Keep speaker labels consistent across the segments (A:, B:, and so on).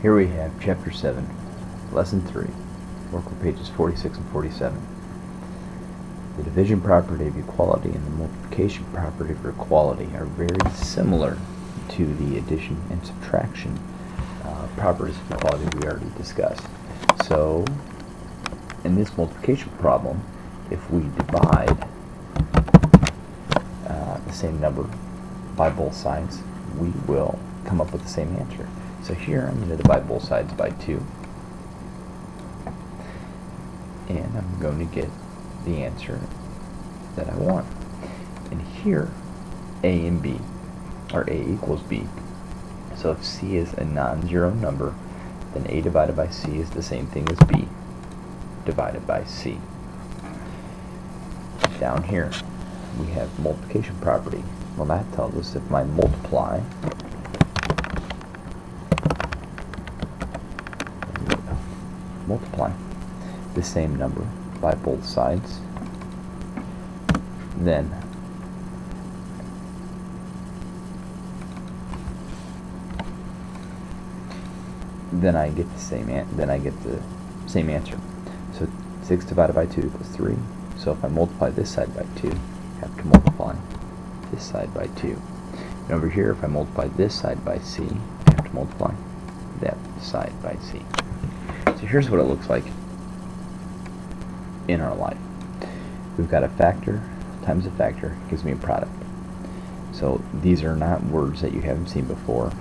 A: Here we have Chapter 7, Lesson 3, work with pages 46 and 47. The division property of equality and the multiplication property of equality are very similar to the addition and subtraction properties of equality we already discussed. So, in this multiplication problem, if we divide the same number by both sides, we will come up with the same answer. So here I'm going to divide both sides by 2, and I'm going to get the answer that I want. And here A and B, or A equals B. So if C is a non-zero number, then A divided by C is the same thing as B divided by C. Down here we have multiplication property. Well, that tells us if I multiply the same number by both sides, then I get the same answer. So 6 divided by 2 equals 3. So if I multiply this side by 2, I have to multiply this side by 2. And over here, if I multiply this side by C, I have to multiply that side by C. So here's what it looks like in our life. We've got a factor times a factor gives me a product. So these are not words that you haven't seen before.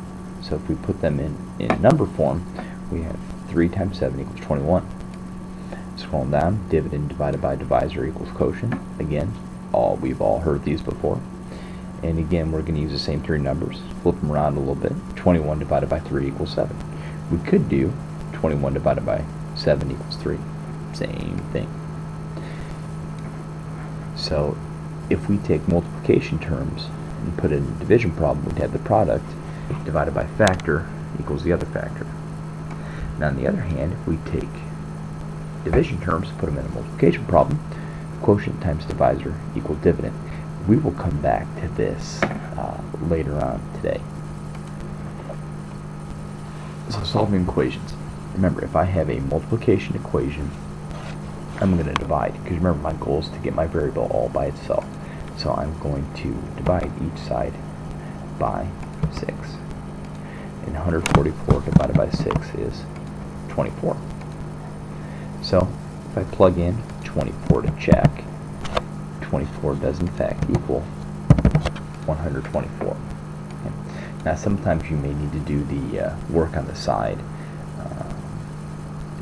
A: So if we put them in number form, we have 3 times 7 equals 21. Scrolling down, dividend divided by divisor equals quotient. Again, we've all heard these before. And again, we're going to use the same 3 numbers. Flip them around a little bit. 21 divided by 3 equals 7. We could do 21 divided by 7 equals 3. Same thing. So if we take multiplication terms and put it in a division problem, we'd have the product divided by factor equals the other factor. Now on the other hand, if we take division terms, put them in a multiplication problem, quotient times divisor equals dividend. We will come back to this later on today. So solving equations. Remember, if I have a multiplication equation, I'm going to divide, because remember my goal is to get my variable all by itself. So I'm going to divide each side by 6. And 144 divided by 6 is 24. So if I plug in 24 to check, 24 does in fact equal 124. Okay. Now sometimes you may need to do the work on the side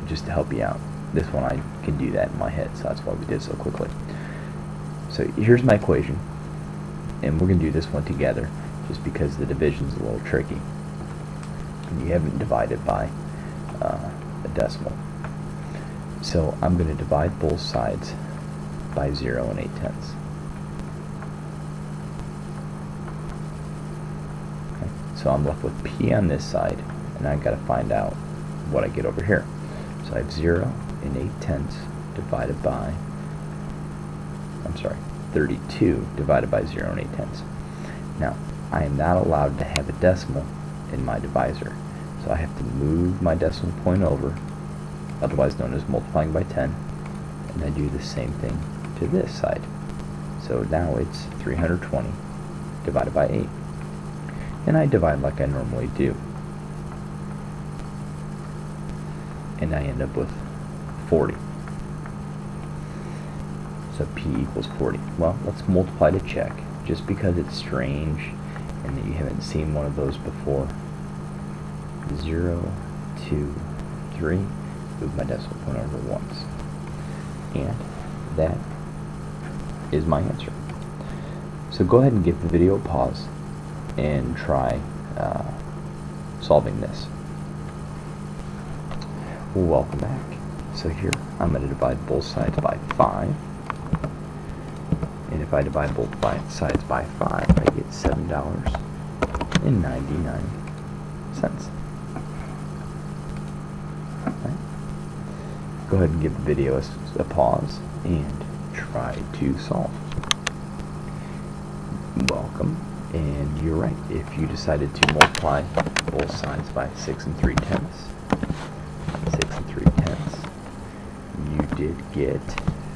A: just to help you out. This one I can do that in my head, so that's why we did so quickly. So here's my equation, and we're going to do this one together just because the division is a little tricky. You haven't divided by a decimal. So I'm going to divide both sides by 0 and 8/10. Okay. So I'm left with P on this side, and I've got to find out what I get over here. So I have 0 and 8/10 divided by, 32 divided by 0 and 8/10. Now, I am not allowed to have a decimal in my divisor. So I have to move my decimal point over, otherwise known as multiplying by 10, and I do the same thing to this side. So now it's 320 divided by 8. And I divide like I normally do. And I end up with 40. So P equals 40. Well, let's multiply to check, just because it's strange and that you haven't seen one of those before. 0, 2, 3, move my decimal point over once. And that is my answer. So go ahead and give the video a pause and try solving this. Well, welcome back. So here, I'm going to divide both sides by 5. And if I divide both sides by 5, I get $7.99. Go ahead and give the video a pause and try to solve. Welcome, And you're right. If you decided to multiply both sides by 6 3/10, 6 3/10, you did get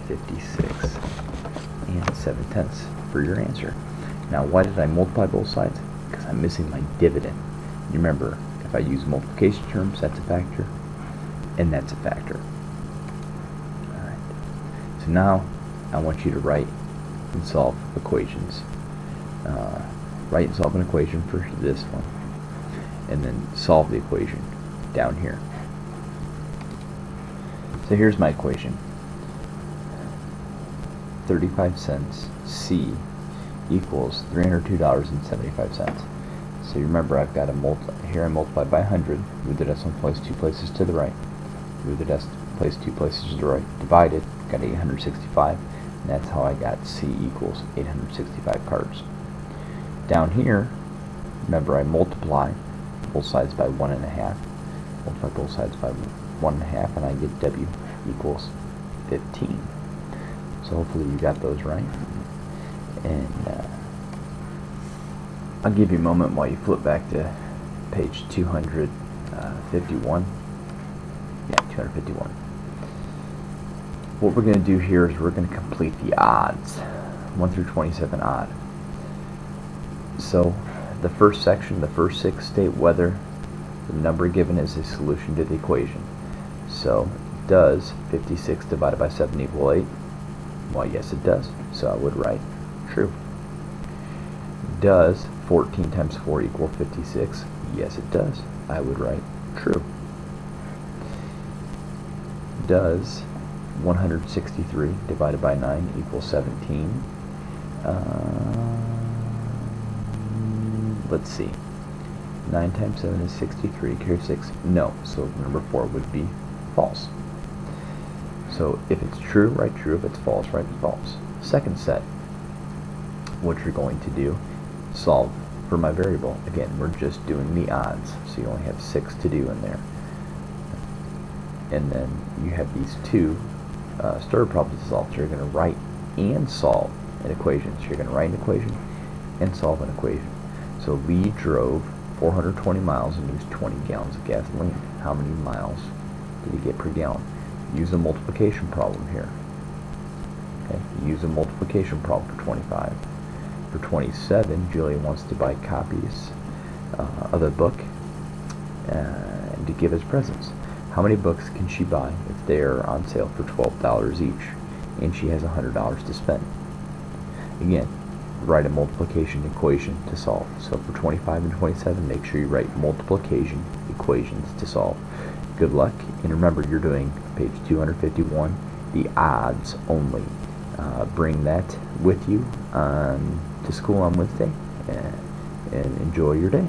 A: 56 7/10 for your answer. Now, why did I multiply both sides? Because I'm missing my dividend. You remember, if I use multiplication terms, that's a factor, and that's a factor. Alright. So now, I want you to write and solve equations. Write and solve an equation for this one, and then solve the equation down here. So here's my equation. 35 cents C equals $302.75. So you remember, I've got a here I multiplied by 100, move the decimal place 2 places to the right, move the decimal place 2 places to the right, divided, got 865, and that's how I got C equals 865 cards. Down here, remember, I multiply both sides by 1.5, multiply both sides by 1.5, and I get W equals 15. So hopefully you got those right. And I'll give you a moment while you flip back to page 251. Yeah, 251. What we're going to do here is we're going to complete the odds, 1 through 27 odd. So the first section, the first 6 state whether the number given is a solution to the equation. So does 56 divided by 7 equal 8? Well, yes it does. So I would write true. Does 14 times 4 equal 56? Yes it does. I would write true. Does 163 divided by 9 equal 17? Let's see. 9 times 7 is 63. Carry 6. No. So number 4 would be false. So if it's true, write true. If it's false, write false. Second set, what you're going to do, solve for my variable. Again, we're just doing the odds, so you only have 6 to do in there. And then you have these 2 stir problems to solve. So you're going to write and solve an equation. So you're going to write an equation and solve an equation. So Lee drove 420 miles and used 20 gallons of gasoline. How many miles did he get per gallon? Use a multiplication problem here. Okay, use a multiplication problem for 25. For 27, Julia wants to buy copies of the book to give as presents. How many books can she buy if they are on sale for $12 each, and she has $100 to spend? Again, write a multiplication equation to solve. So for 25 and 27, make sure you write multiplication equations to solve. Good luck, and remember, you're doing page 251, the odds only. Bring that with you to school on Wednesday, and enjoy your day.